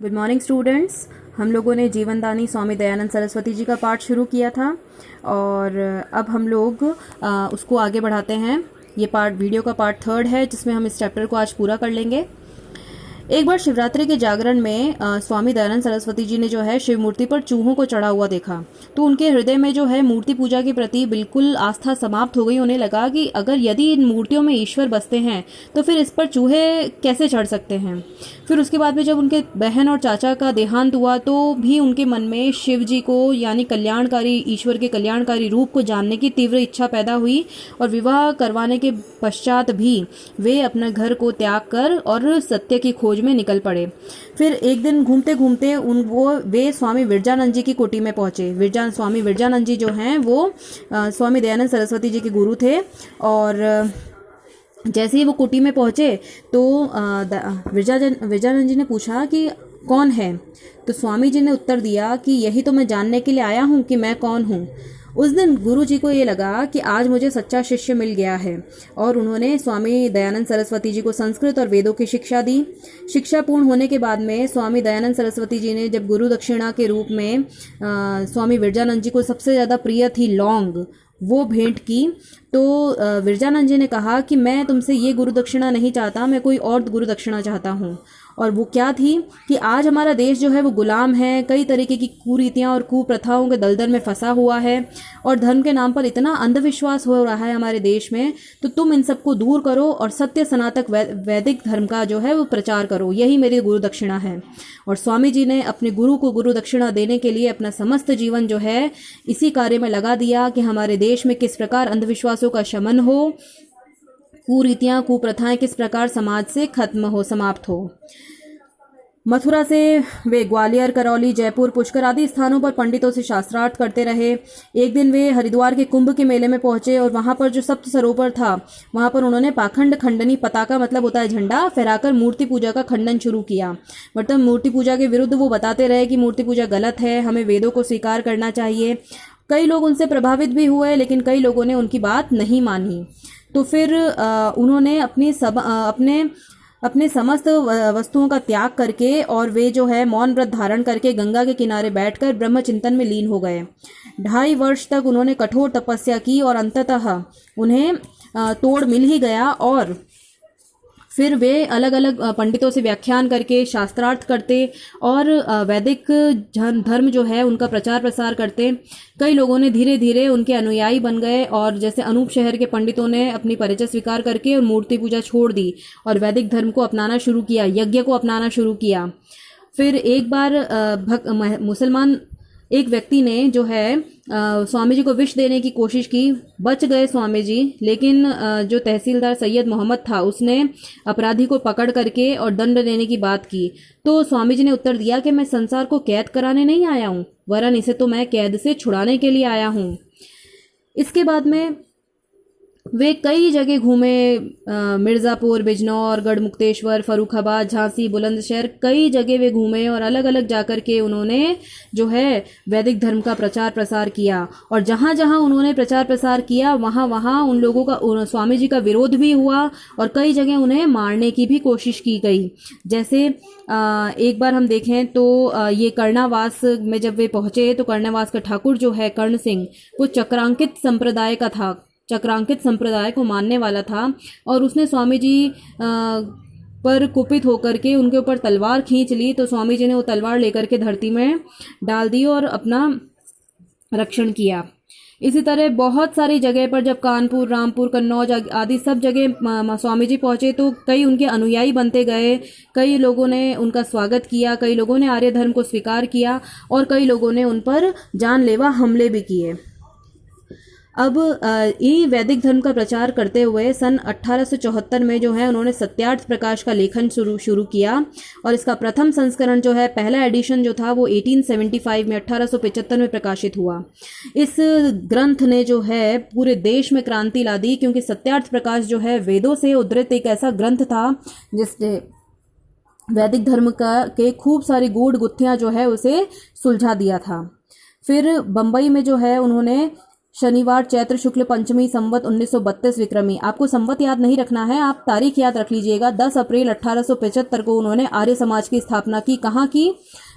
Good morning students. हम लोगों ने जीवनदानी स्वामी दयानंद सरस्वती जी का पाठ शुरू किया था और अब हम लोग उसको आगे बढ़ाते हैं। ये पार्ट वीडियो का पार्ट 3 है जिसमें हम इस चैप्टर को आज पूरा कर लेंगे। एक बार शिवरात्रि के जागरण में स्वामी दयानंद सरस्वती जी ने जो है शिव मूर्ति पर चूहों को चढ़ा हुआ देखा तो उनके हृदय में जो है मूर्ति पूजा के प्रति बिल्कुल आस्था समाप्त हो गई। उन्हें लगा कि अगर यदि इन मूर्तियों में ईश्वर बसते हैं तो फिर इस पर चूहे कैसे चढ़ सकते हैं। फिर उसके बाद में जब उनके बहन और चाचा का देहांत हुआ तो भी उनके मन में शिव जी को यानी कल्याणकारी ईश्वर के कल्याणकारी रूप को जानने की तीव्र इच्छा पैदा हुई और विवाह करवाने के पश्चात भी वे अपने घर को त्याग कर और सत्य की खोज में निकल पड़े। फिर एक दिन घूमते घूमते वे स्वामी विरजानंद जी की कुटी में पहुंचे। स्वामी विरजानंद जी जो हैं वो स्वामी दयानंद सरस्वती जी के गुरु थे और जैसे ही वो कुटी में पहुंचे तो विरजानंद जी ने पूछा कि कौन है। तो स्वामी जी ने उत्तर दिया कि यही तो मैं जानने के लिए आया हूँ कि मैं कौन हूँ। उस दिन गुरु जी को ये लगा कि आज मुझे सच्चा शिष्य मिल गया है और उन्होंने स्वामी दयानंद सरस्वती जी को संस्कृत और वेदों की शिक्षा दी। शिक्षा पूर्ण होने के बाद में स्वामी दयानंद सरस्वती जी ने जब गुरु दक्षिणा के रूप में स्वामी विरजानंद जी को सबसे ज़्यादा प्रिय थी लौंग, वो भेंट की तो विरजानंद जी ने कहा कि मैं तुमसे ये गुरु दक्षिणा नहीं चाहता, मैं कोई और गुरु दक्षिणा चाहता हूँ। और वो क्या थी कि आज हमारा देश जो है वो गुलाम है, कई तरीके की कुरीतियाँ और कुप्रथाओं के दलदल में फंसा हुआ है और धर्म के नाम पर इतना अंधविश्वास हो रहा है हमारे देश में। तो तुम इन सबको दूर करो और सत्य सनातक वैदिक धर्म का जो है वो प्रचार करो, यही मेरी गुरु दक्षिणा है। और स्वामी जी ने अपने गुरु को गुरु दक्षिणा देने के लिए अपना समस्त जीवन जो है इसी कार्य में लगा दिया कि हमारे देश में किस प्रकार अंधविश्वासों का शमन हो, कुरीतियाँ कुप्रथाएं किस प्रकार समाज से खत्म हो, समाप्त हो। मथुरा से वे ग्वालियर, करौली, जयपुर, पुष्कर आदि स्थानों पर पंडितों से शास्त्रार्थ करते रहे। एक दिन वे हरिद्वार के कुंभ के मेले में पहुंचे और वहां पर जो सप्त सरोवर था वहां पर उन्होंने पाखंड खंडनी, पताका मतलब होता है झंडा, फहराकर मूर्ति पूजा का खंडन शुरू किया। मतलब मूर्ति पूजा के विरुद्ध वो बताते रहे कि मूर्ति पूजा गलत है, हमें वेदों को स्वीकार करना चाहिए। कई लोग उनसे प्रभावित भी हुए लेकिन कई लोगों ने उनकी बात नहीं मानी। तो फिर उन्होंने अपने समस्त वस्तुओं का त्याग करके और वे जो है मौन व्रत धारण करके गंगा के किनारे बैठकर ब्रह्म चिंतन में लीन हो गए। 2.5 वर्ष तक उन्होंने कठोर तपस्या की और अंततः उन्हें तोड़ मिल ही गया और फिर वे अलग अलग पंडितों से व्याख्यान करके शास्त्रार्थ करते और वैदिक धर्म जो है उनका प्रचार प्रसार करते। कई लोगों ने धीरे धीरे उनके अनुयायी बन गए और जैसे अनूप शहर के पंडितों ने अपनी परिचय स्वीकार करके और मूर्ति पूजा छोड़ दी और वैदिक धर्म को अपनाना शुरू किया, यज्ञ को अपनाना शुरू किया। फिर एक बार मुसलमान एक व्यक्ति ने जो है स्वामी जी को विष देने की कोशिश की, बच गए स्वामी जी, लेकिन जो तहसीलदार सैयद मोहम्मद था उसने अपराधी को पकड़ करके और दंड देने की बात की। तो स्वामी जी ने उत्तर दिया कि मैं संसार को कैद कराने नहीं आया हूँ, वरन इसे तो मैं कैद से छुड़ाने के लिए आया हूँ। इसके बाद में वे कई जगह घूमे, मिर्ज़ापुर, बिजनौर, गढ़मुक्तेश्वर, फर्रुखाबाद, झांसी, बुलंदशहर, कई जगह वे घूमे और अलग अलग जाकर के उन्होंने जो है वैदिक धर्म का प्रचार प्रसार किया। और जहाँ जहाँ उन्होंने प्रचार प्रसार किया वहाँ वहाँ उन लोगों का, स्वामी जी का विरोध भी हुआ और कई जगह उन्हें मारने की भी कोशिश की गई। जैसे एक बार हम देखें तो ये कर्णावास में जब वे पहुँचे तो कर्णावास का ठाकुर जो है कर्ण सिंह, वो चक्रांकित संप्रदाय का था, चक्रांकित संप्रदाय को मानने वाला था और उसने स्वामी जी पर कुपित होकर के उनके ऊपर तलवार खींच ली। तो स्वामी जी ने वो तलवार लेकर के धरती में डाल दी और अपना रक्षण किया। इसी तरह बहुत सारी जगह पर जब कानपुर, रामपुर, कन्नौज आदि सब जगह स्वामी जी पहुंचे तो कई उनके अनुयायी बनते गए, कई लोगों ने उनका स्वागत किया, कई लोगों ने आर्य धर्म को स्वीकार किया और कई लोगों ने उन पर जानलेवा हमले भी किए। अब इन्हीं वैदिक धर्म का प्रचार करते हुए सन 1874 में जो है उन्होंने सत्यार्थ प्रकाश का लेखन शुरू किया और इसका प्रथम संस्करण जो है, पहला एडिशन जो था वो 1875 में 1875 में प्रकाशित हुआ। इस ग्रंथ ने जो है पूरे देश में क्रांति ला दी क्योंकि सत्यार्थ प्रकाश जो है वेदों से उद्धृत एक ऐसा ग्रंथ था जिसने वैदिक धर्म के खूब सारी गूढ़ गुत्थियाँ जो है उसे सुलझा दिया था। फिर बम्बई में जो है उन्होंने शनिवार चैत्र शुक्ल पंचमी संवत 1932 विक्रमी। आपको संवत याद नहीं रखना है, आप तारीख याद रख लीजिएगा। 10 अप्रैल 1875 को उन्होंने आर्य समाज की स्थापना की। कहाँ की?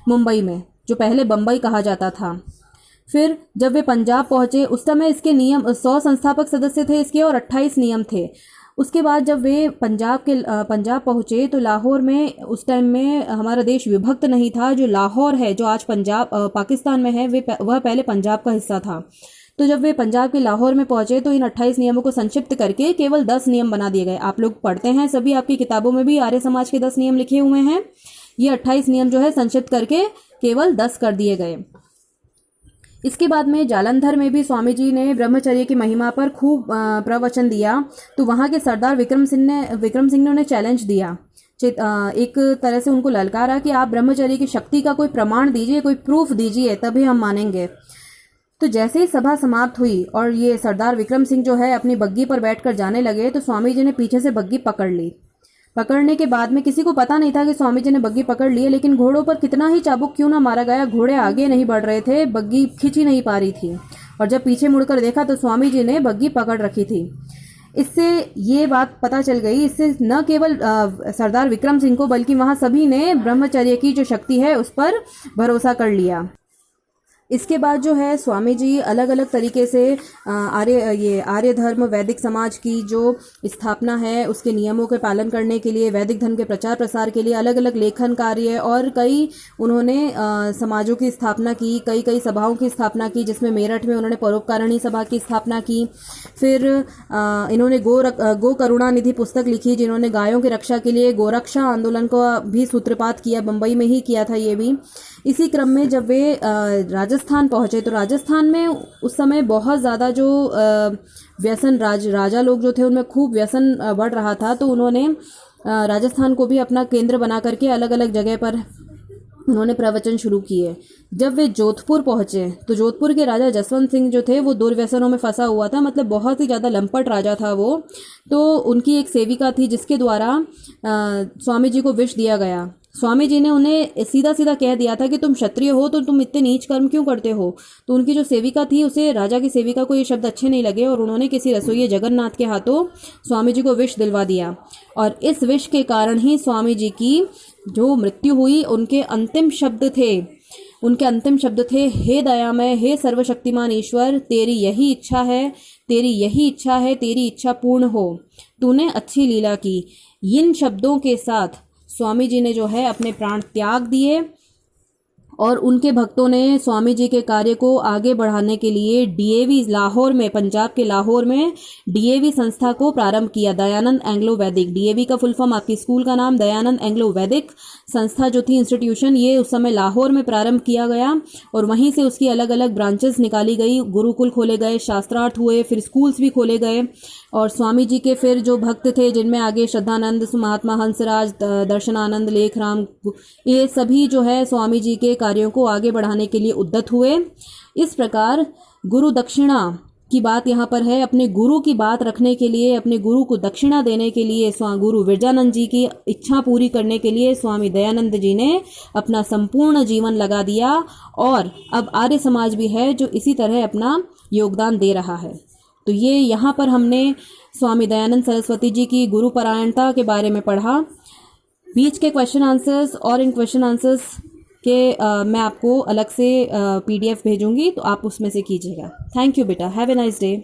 मुंबई में, जो पहले बम्बई कहा जाता था। फिर जब वे पंजाब पहुंचे, उस समय इसके नियम 100 संस्थापक सदस्य थे इसके और 28 नियम थे। उसके बाद जब वे पंजाब पहुंचे तो लाहौर में, उस टाइम में हमारा देश विभक्त नहीं था। जो लाहौर है, जो आज पंजाब पाकिस्तान में है, वह पहले पंजाब का हिस्सा था। तो जब वे पंजाब के लाहौर में पहुंचे तो इन 28 नियमों को संक्षिप्त करके केवल 10 नियम बना दिए गए। आप लोग पढ़ते हैं सभी, आपकी किताबों में भी आर्य समाज के 10 नियम लिखे हुए हैं। ये 28 नियम जो है संक्षिप्त करके केवल 10 कर दिए गए। इसके बाद में जालंधर में भी स्वामी जी ने ब्रह्मचर्य की महिमा पर खूब प्रवचन दिया। तो वहाँ के सरदार विक्रम सिंह ने उन्हें चैलेंज दिया, एक तरह से उनको ललकारा कि आप ब्रह्मचर्य की शक्ति का कोई प्रमाण दीजिए, कोई प्रूफ दीजिए, तभी हम मानेंगे। तो जैसे ही सभा समाप्त हुई और ये सरदार विक्रम सिंह जो है अपनी बग्गी पर बैठकर जाने लगे, तो स्वामी जी ने पीछे से बग्गी पकड़ ली। पकड़ने के बाद में किसी को पता नहीं था कि स्वामी जी ने बग्गी पकड़ ली है, लेकिन घोड़ों पर कितना ही चाबुक क्यों ना मारा गया, घोड़े आगे नहीं बढ़ रहे थे, बग्गी खींची नहीं पा रही थी। और जब पीछे मुड़कर देखा तो स्वामी जी ने बग्गी पकड़ रखी थी। इससे ये बात पता चल गई, इससे न केवल सरदार विक्रम सिंह को बल्कि वहां सभी ने ब्रह्मचर्य की जो शक्ति है उस पर भरोसा कर लिया। इसके बाद जो है स्वामी जी अलग अलग तरीके से आर्य धर्म वैदिक समाज की जो स्थापना है उसके नियमों के पालन करने के लिए, वैदिक धर्म के प्रचार प्रसार के लिए अलग अलग लेखन कार्य और कई उन्होंने समाजों की स्थापना की, कई सभाओं की स्थापना की, जिसमें मेरठ में उन्होंने परोपकारिणी सभा की स्थापना की। फिर इन्होंने गो करुणा निधि पुस्तक लिखी, जिन्होंने गायों की रक्षा के लिए गोरक्षा आंदोलन को भी सूत्रपात किया, बम्बई में ही किया था ये भी। इसी क्रम में जब वे राजस्थान पहुंचे तो राजस्थान में उस समय बहुत ज़्यादा जो व्यसन राजा लोग जो थे उनमें खूब व्यसन बढ़ रहा था। तो उन्होंने राजस्थान को भी अपना केंद्र बना करके अलग अलग जगह पर उन्होंने प्रवचन शुरू किए। जब वे जोधपुर पहुंचे तो जोधपुर के राजा जसवंत सिंह जो थे वो दुर्व्यसनों में फंसा हुआ था, मतलब बहुत ही ज़्यादा लंपट राजा था वो। तो उनकी एक सेविका थी जिसके द्वारा स्वामी जी को विष दिया गया। स्वामी जी ने उन्हें सीधा सीधा कह दिया था कि तुम क्षत्रिय हो तो तुम इतने नीच कर्म क्यों करते हो। तो उनकी जो सेविका थी, उसे राजा की सेविका को ये शब्द अच्छे नहीं लगे और उन्होंने किसी रसोइये जगन्नाथ के हाथों स्वामी जी को विष दिलवा दिया। और इस विष के कारण ही स्वामी जी की जो मृत्यु हुई, उनके अंतिम शब्द थे, हे दयामय, हे सर्वशक्तिमान ईश्वर, तेरी यही इच्छा है, तेरी इच्छा पूर्ण हो, तूने अच्छी लीला की। इन शब्दों के साथ स्वामी जी ने जो है अपने प्राण त्याग दिए और उनके भक्तों ने स्वामी जी के कार्य को आगे बढ़ाने के लिए डीएवी लाहौर में, पंजाब के लाहौर में डीएवी संस्था को प्रारंभ किया, दयानंद एंग्लो वैदिक। डीएवी का फुल फॉर्म, आपकी स्कूल का नाम, दयानंद एंग्लो वैदिक संस्था जो थी, इंस्टीट्यूशन, ये उस समय लाहौर में प्रारंभ किया गया और वहीं से उसकी अलग अलग ब्रांचेस निकाली गई, गुरुकुल खोले गए, शास्त्रार्थ हुए, फिर स्कूल्स भी खोले गए। और स्वामी जी के फिर जो भक्त थे, जिनमें आगे श्रद्धानंद, महात्मा हंसराज, दर्शनानंद, लेखराम, ये सभी जो है स्वामी जी के कार्यों को आगे बढ़ाने के लिए उद्यत हुए। इस प्रकार गुरु दक्षिणा की बात यहाँ पर है, अपने गुरु की बात रखने के लिए, अपने गुरु को दक्षिणा देने के लिए, गुरु विरजानंद जी की इच्छा पूरी करने के लिए स्वामी दयानंद जी ने अपना संपूर्ण जीवन लगा दिया। और अब आर्य समाज भी है जो इसी तरह अपना योगदान दे रहा है। तो ये यहाँ पर हमने स्वामी दयानंद सरस्वती जी की गुरुपरायणता के बारे में पढ़ा। बीच के क्वेश्चन आंसर्स और इन क्वेश्चन आंसर्स के मैं आपको अलग से PDF भेजूंगी, तो आप उसमें से कीजिएगा। थैंक यू बेटा, हैव ए नाइस डे।